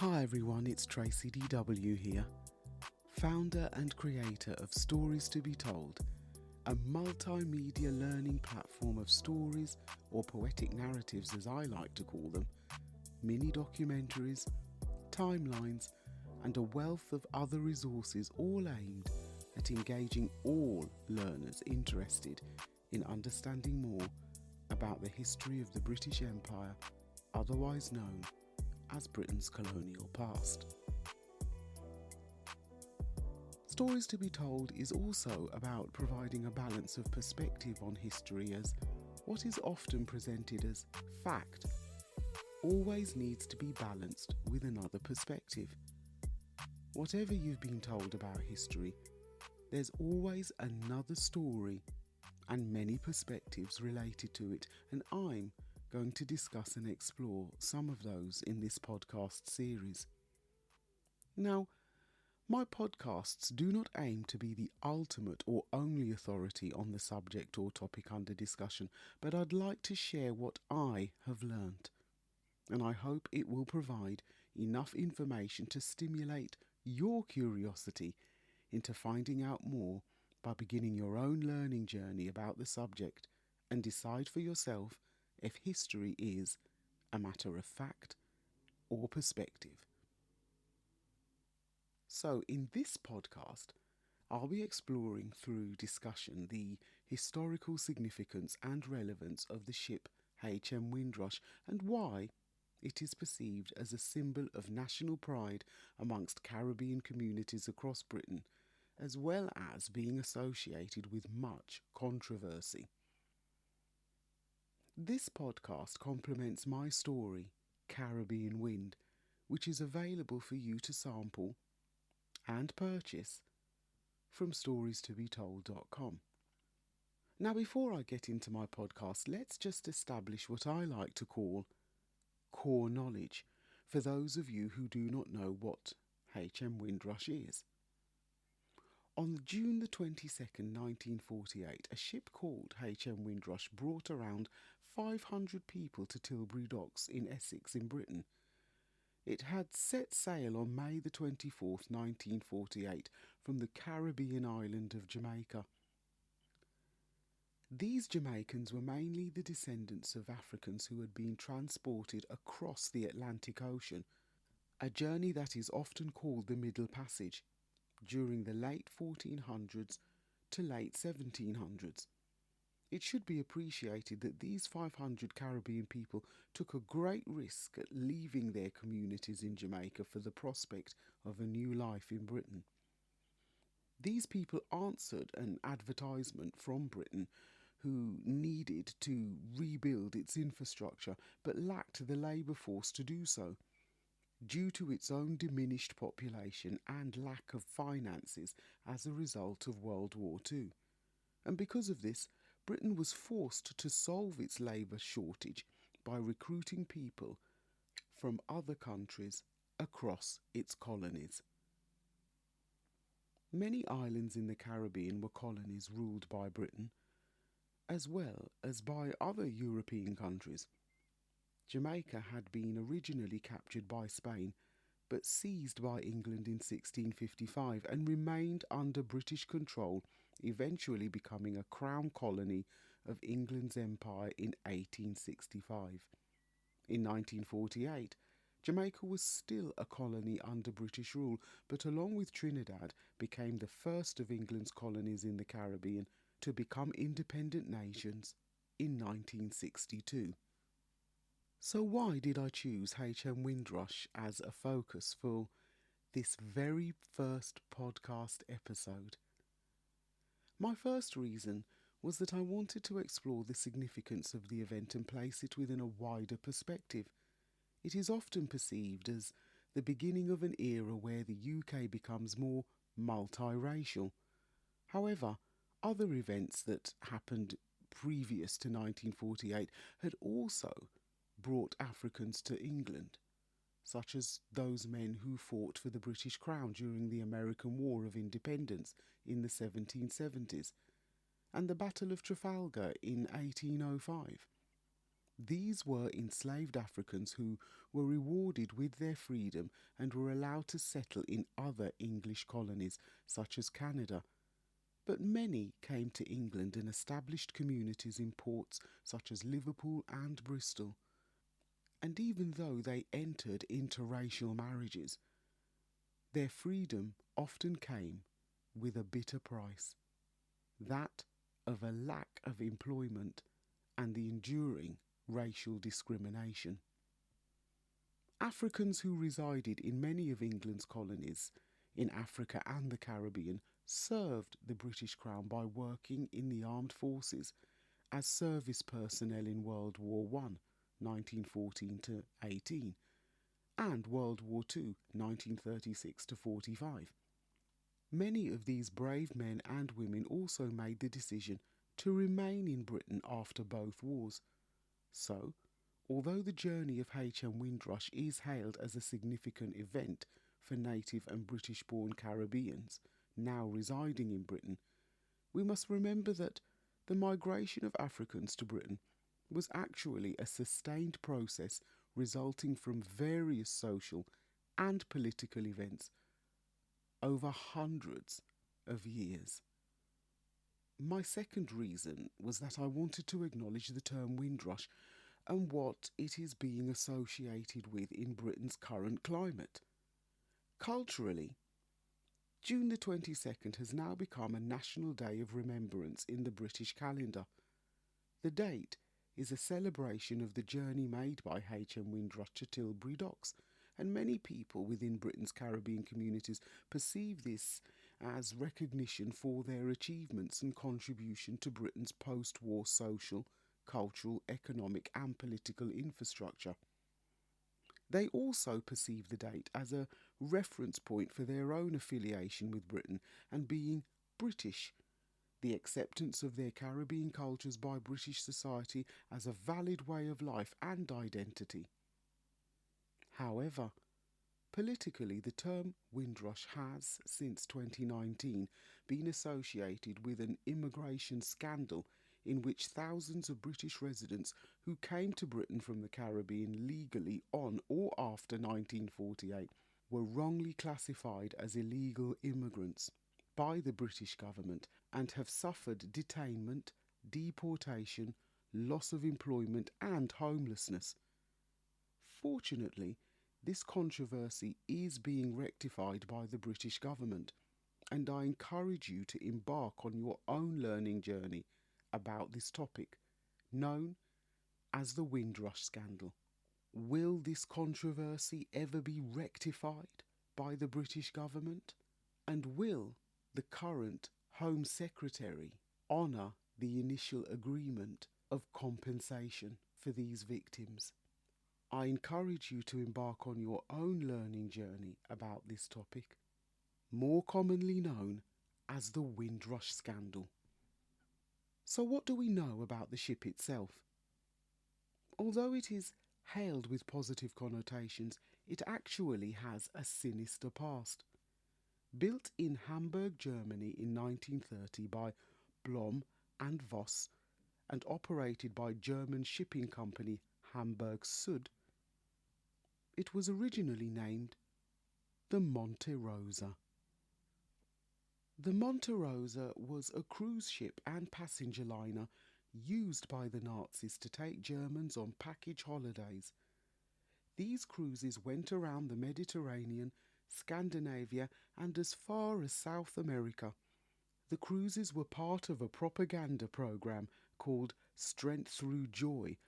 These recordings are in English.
Hi everyone, it's Tracy DW here, founder and creator of Stories to be Told, a multimedia learning platform of stories, or poetic narratives as I like to call them, mini documentaries, timelines, and a wealth of other resources, all aimed at engaging all learners interested in understanding more about the history of the British Empire, otherwise known as Britain's colonial past. Stories to be Told is also about providing a balance of perspective on history, as what is often presented as fact always needs to be balanced with another perspective. Whatever you've been told about history, there's always another story and many perspectives related to it, and I'm going to discuss and explore some of those in this podcast series. Now, my podcasts do not aim to be the ultimate or only authority on the subject or topic under discussion, but I'd like to share what I have learnt, and I hope it will provide enough information to stimulate your curiosity into finding out more by beginning your own learning journey about the subject and decide for yourself if history is a matter of fact or perspective. So in this podcast, I'll be exploring through discussion the historical significance and relevance of the ship HM Windrush and why it is perceived as a symbol of national pride amongst Caribbean communities across Britain, as well as being associated with much controversy. This podcast complements my story, Caribbean Wind, which is available for you to sample and purchase from storiestobetold.com. Now, before I get into my podcast, let's just establish what I like to call core knowledge for those of you who do not know what HM Windrush is. On June the 22nd, 1948, a ship called HM Windrush brought around 500 people to Tilbury Docks in Essex in Britain. It had set sail on May the 24th, 1948, from the Caribbean island of Jamaica. These Jamaicans were mainly the descendants of Africans who had been transported across the Atlantic Ocean, a journey that is often called the Middle Passage, during the late 1400s to late 1700s. It should be appreciated that these 500 Caribbean people took a great risk at leaving their communities in Jamaica for the prospect of a new life in Britain. These people answered an advertisement from Britain, who needed to rebuild its infrastructure but lacked the labour force to do so, due to its own diminished population and lack of finances as a result of World War II. And because of this, Britain was forced to solve its labour shortage by recruiting people from other countries across its colonies. Many islands in the Caribbean were colonies ruled by Britain, as well as by other European countries. Jamaica had been originally captured by Spain, but seized by England in 1655 and remained under British control, eventually becoming a crown colony of England's empire in 1865. In 1948, Jamaica was still a colony under British rule, but along with Trinidad became the first of England's colonies in the Caribbean to become independent nations in 1962. So why did I choose HM Windrush as a focus for this very first podcast episode? My first reason was that I wanted to explore the significance of the event and place it within a wider perspective. It is often perceived as the beginning of an era where the UK becomes more multiracial. However, other events that happened previous to 1948 had also brought Africans to England, such as those men who fought for the British Crown during the American War of Independence in the 1770s and the Battle of Trafalgar in 1805. These were enslaved Africans who were rewarded with their freedom and were allowed to settle in other English colonies, such as Canada. But many came to England and established communities in ports such as Liverpool and Bristol. And even though they entered interracial marriages, their freedom often came with a bitter price, that of a lack of employment and the enduring racial discrimination. Africans who resided in many of England's colonies in Africa and the Caribbean served the British Crown by working in the armed forces as service personnel in World War One, 1914 to 18, and World War Two, 1936 to 45. Many of these brave men and women also made the decision to remain in Britain after both wars. So, although the journey of H.M. Windrush is hailed as a significant event for native and British-born Caribbeans now residing in Britain, we must remember that the migration of Africans to Britain was actually a sustained process resulting from various social and political events over hundreds of years. My second reason was that I wanted to acknowledge the term Windrush and what it is being associated with in Britain's current climate. Culturally, June the 22nd has now become a national day of remembrance in the British calendar. The date is a celebration of the journey made by H.M. Windrush to Tilbury Docks, and many people within Britain's Caribbean communities perceive this as recognition for their achievements and contribution to Britain's post-war social, cultural, economic and political infrastructure. They also perceive the date as a reference point for their own affiliation with Britain and being British, the acceptance of their Caribbean cultures by British society as a valid way of life and identity. However, politically, the term Windrush has, since 2019, been associated with an immigration scandal in which thousands of British residents who came to Britain from the Caribbean legally on or after 1948 were wrongly classified as illegal immigrants by the British government and have suffered detainment, deportation, loss of employment and homelessness. Fortunately, this controversy is being rectified by the British government, and I encourage you to embark on your own learning journey about this topic, known as the Windrush scandal. Will this controversy ever be rectified by the British government? And will the current Home Secretary honour the initial agreement of compensation for these victims? I encourage you to embark on your own learning journey about this topic, more commonly known as the Windrush scandal. So what do we know about the ship itself? Although it is hailed with positive connotations, it actually has a sinister past. Built in Hamburg, Germany in 1930 by Blom and Voss and operated by German shipping company Hamburg Süd, it was originally named the Monte Rosa. The Monte Rosa was a cruise ship and passenger liner used by the Nazis to take Germans on package holidays. These cruises went around the Mediterranean, Scandinavia, and as far as South America. The cruises were part of a propaganda program called Strength Through Joy,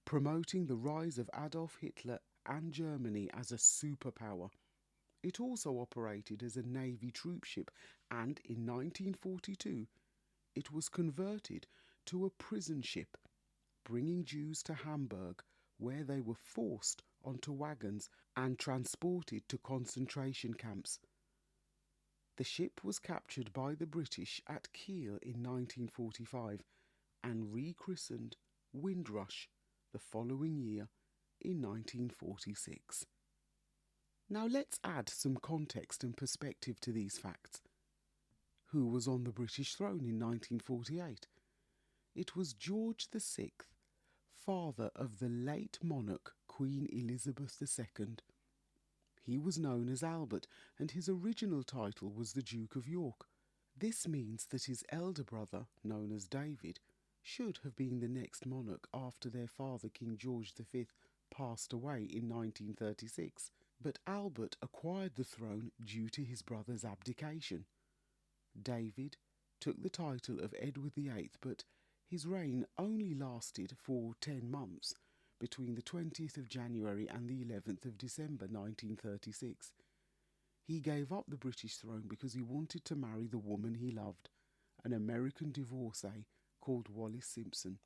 promoting the rise of Adolf Hitler and Germany as a superpower. It also operated as a Navy troopship, and in 1942 it was converted to a prison ship, bringing Jews to Hamburg, where they were forced onto wagons and transported to concentration camps. The ship was captured by the British at Kiel in 1945 and rechristened Windrush the following year in 1946. Now let's add some context and perspective to these facts. Who was on the British throne in 1948? It was George VI, father of the late monarch Queen Elizabeth II. He was known as Albert, and his original title was the Duke of York. This means that his elder brother, known as David, should have been the next monarch after their father King George V passed away in 1936, but Albert acquired the throne due to his brother's abdication. David took the title of Edward VIII, but his reign only lasted for 10 months, between the 20th of January and the 11th of December 1936. He gave up the British throne because he wanted to marry the woman he loved, an American divorcee called Wallis Simpson.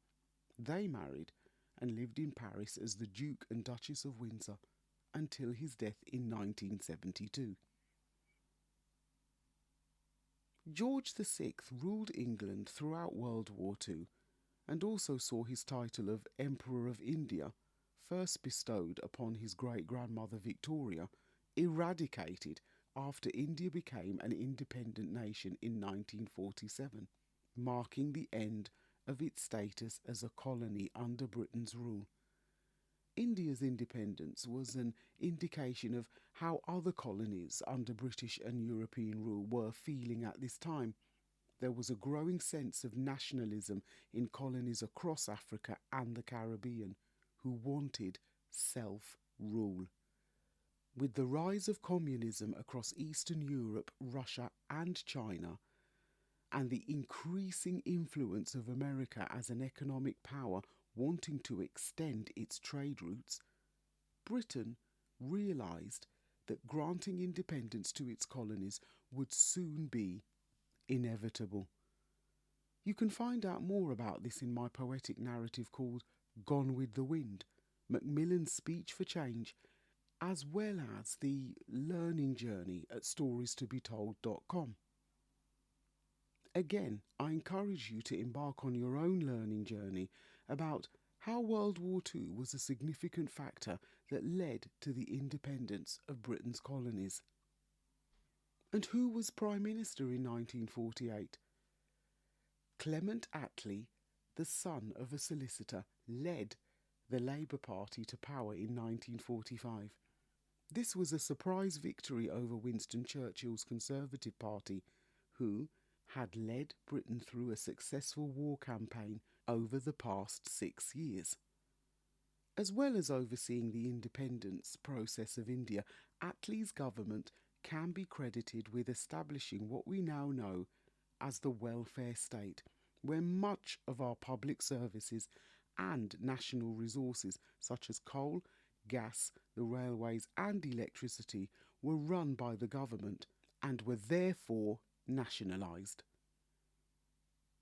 They married and lived in Paris as the Duke and Duchess of Windsor until his death in 1972. George VI ruled England throughout World War II and also saw his title of Emperor of India, first bestowed upon his great-grandmother Victoria, eradicated after India became an independent nation in 1947, marking the end of its status as a colony under Britain's rule. India's independence was an indication of how other colonies under British and European rule were feeling at this time. There was a growing sense of nationalism in colonies across Africa and the Caribbean, who wanted self-rule. With the rise of communism across Eastern Europe, Russia and China, and the increasing influence of America as an economic power wanting to extend its trade routes, Britain realised that granting independence to its colonies would soon be inevitable. You can find out more about this in my poetic narrative called Gone with the Wind, Macmillan's Speech for Change, as well as the learning journey at storiestobetold.com. Again, I encourage you to embark on your own learning journey about how World War II was a significant factor that led to the independence of Britain's colonies. And who was Prime Minister in 1948? Clement Attlee, the son of a solicitor, led the Labour Party to power in 1945. This was a surprise victory over Winston Churchill's Conservative Party, who had led Britain through a successful war campaign over the past 6 years. As well as overseeing the independence process of India, Attlee's government can be credited with establishing what we now know as the welfare state, where much of our public services and national resources such as coal, gas, the railways and electricity were run by the government and were therefore nationalised.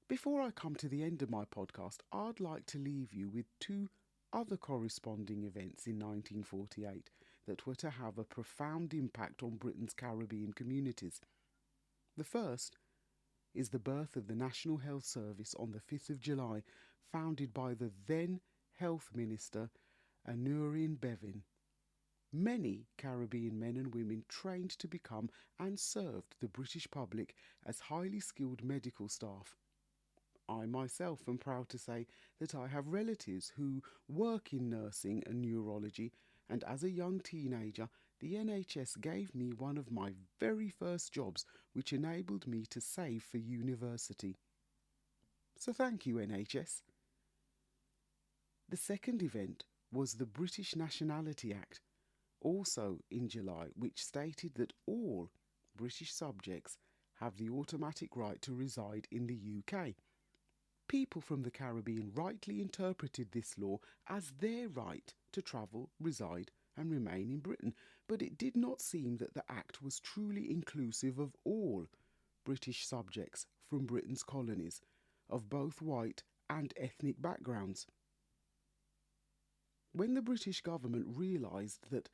Before I come to the end of my podcast, I'd like to leave you with two other corresponding events in 1948 that were to have a profound impact on Britain's Caribbean communities. The first is the birth of the National Health Service on the 5th of July, founded by the then Health Minister Aneurin Bevan. Many Caribbean men and women trained to become and served the British public as highly skilled medical staff. I myself am proud to say that I have relatives who work in nursing and neurology, and as a young teenager, the NHS gave me one of my very first jobs, which enabled me to save for university. So thank you, NHS. The second event was the British Nationality Act, also in July, which stated that all British subjects have the automatic right to reside in the UK. People from the Caribbean rightly interpreted this law as their right to travel, reside and remain in Britain, but it did not seem that the Act was truly inclusive of all British subjects from Britain's colonies, of both white and ethnic backgrounds. When the British government realised that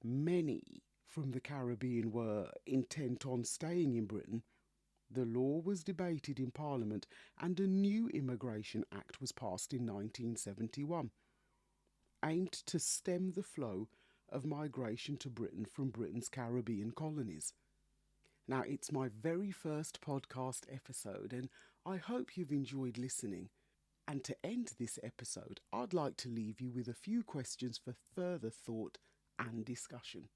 many from the Caribbean were intent on staying in Britain, the law was debated in Parliament and a new Immigration Act was passed in 1971, aimed to stem the flow of migration to Britain from Britain's Caribbean colonies. Now, it's my very first podcast episode and I hope you've enjoyed listening. And to end this episode, I'd like to leave you with a few questions for further thought and discussion.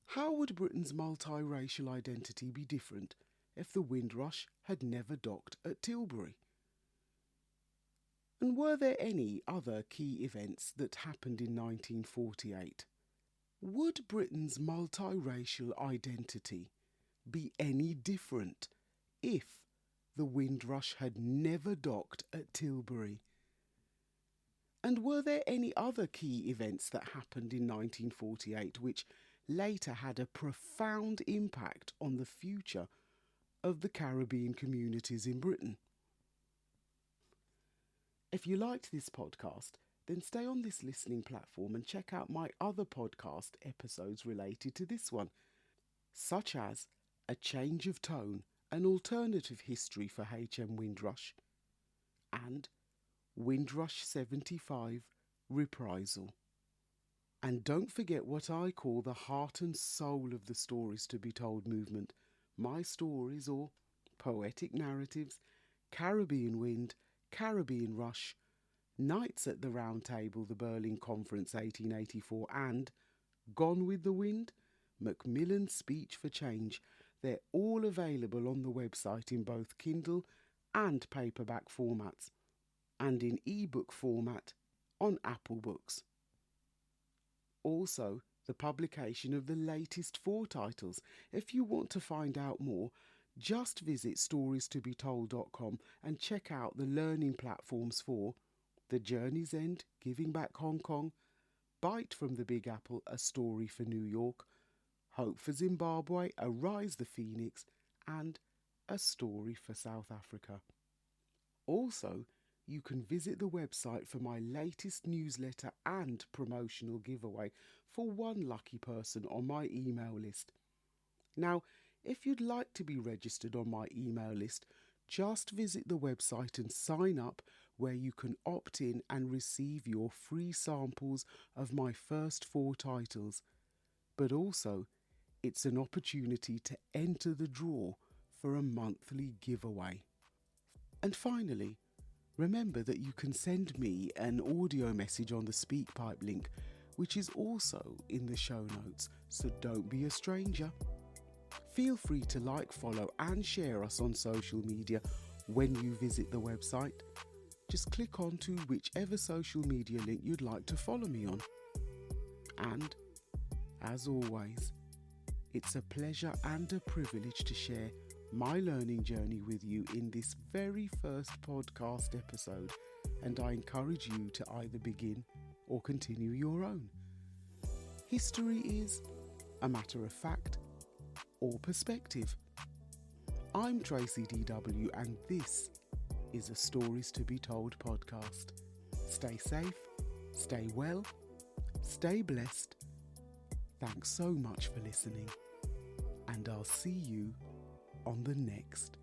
How would Britain's multiracial identity be different if the Windrush had never docked at Tilbury? And were there any other key events that happened in 1948? Would Britain's multiracial identity be any different if the Windrush had never docked at Tilbury? And were there any other key events that happened in 1948 which later had a profound impact on the future of the Caribbean communities in Britain? If you liked this podcast, then stay on this listening platform and check out my other podcast episodes related to this one, such as A Change of Tone, an alternative history for HM Windrush, and Windrush 75 Reprisal. And don't forget what I call the heart and soul of the Stories to be Told movement, my stories or poetic narratives, Caribbean Wind, Caribbean Rush, Nights at the Round Table, the Berlin Conference 1884, and Gone with the Wind, Macmillan's Speech for Change. They're all available on the website in both Kindle and paperback formats, and in ebook format on Apple Books. Also, the publication of the latest 4 titles. If you want to find out more, just visit storiestobetold.com and check out the learning platforms for The Journey's End, Giving Back Hong Kong, Bite from the Big Apple, A Story for New York, Hope for Zimbabwe, Arise the Phoenix, and A Story for South Africa. Also, you can visit the website for my latest newsletter and promotional giveaway for one lucky person on my email list. Now, if you'd like to be registered on my email list, just visit the website and sign up, where you can opt in and receive your free samples of my first 4 titles. But also, it's an opportunity to enter the draw for a monthly giveaway. And finally, remember that you can send me an audio message on the SpeakPipe link, which is also in the show notes, so don't be a stranger. Feel free to like, follow and share us on social media when you visit the website. Just click on to whichever social media link you'd like to follow me on. And, as always, it's a pleasure and a privilege to share my learning journey with you in this very first podcast episode, and I encourage you to either begin or continue your own. History is a matter of fact or perspective. I'm Tracy DW, and this is a Stories to be Told podcast. Stay safe, stay well, stay blessed. Thanks so much for listening, and I'll see you on the next